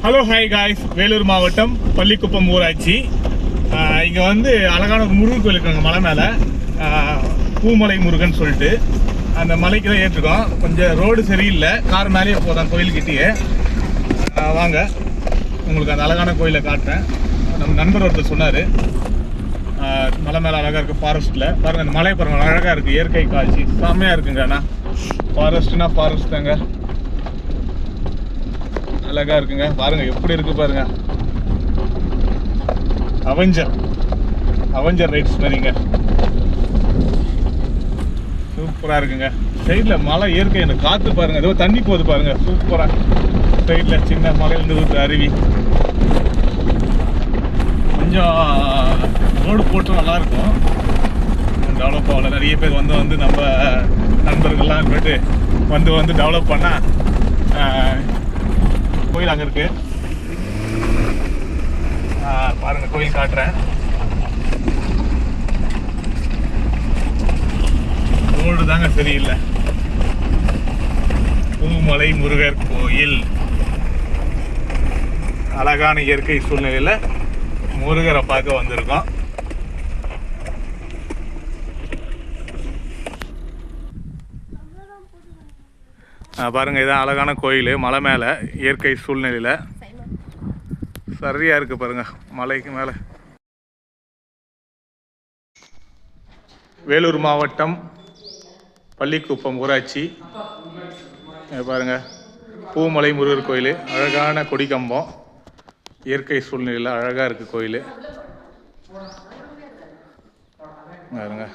Hello hi guys, Vellore மாவட்டம் பள்ளிக்குப்பம் ஊராட்சி. இங்கே வந்து அழகான ஒரு முருகன் கோயில் இருக்காங்க மலை மேலே. பூமலை முருகன் சொல்லிட்டு அந்த மலைக்கு தான் ஏற்றிருக்கோம். கொஞ்சம் ரோடு சரியில்லை, கார் மேலேயே போதான் கோயில்கிட்டேயே. வாங்க, உங்களுக்கு அந்த அழகான கோயிலை காட்டுறேன். நம்ம நண்பர் ஒருத்தர் சொன்னார், மலை மேலே அழகாக இருக்குது ஃபாரஸ்ட்டில். பாருங்கள், அந்த மலை பாருங்கள், அழகாக இருக்குது, இயற்கை காட்சி செம்மையாக இருக்குங்க. அண்ணா ஃபாரஸ்ட்னா ஃபாரஸ்ட் தாங்க, அழகா இருக்குங்க. பாருங்க எப்படி இருக்கு பாருங்க, அவெஞ்சர் ரைட்ஸ் மாதிரிங்க, சூப்பரா இருக்குங்க. சைட்ல மலை இயற்கை, அந்த காத்து பாருங்க, ஏதோ தண்ணி போகுது பாருங்க, சூப்பரா. சைட்ல சின்ன மலையிலிருந்து அருவி. கொஞ்சம் ரோடு போட்டு நல்லா இருக்கும், டெவலப் ஆகல. நிறைய பேர் வந்து நம்ம நண்பர்கள்லாம் போயிட்டு வந்து டெவலப் பண்ணா கோயில் அங்கே இருக்கு. பாருங்க, கோயில் காட்டுறேன். ரோடு தாங்க சரியில்லை. பூமலை முருகர் கோயில், அழகான இயற்கை சூழ்நிலையில முருகரை பார்க்க வந்திருக்கோம். பாருங்க, இதான் அழகான கோயில், மலை மேலே இயற்கை சூழ்நிலையில் சரியா இருக்கு பாருங்க, மலைக்கு மேலே. வேலூர் மாவட்டம் பள்ளிக்குப்பம் ஊராட்சி. பாருங்க, பூமலை முருகர் கோயில், அழகான கொடிக்கம்பம், இயற்கை சூழ்நிலையில் அழகாக இருக்கு கோயில். பாருங்க,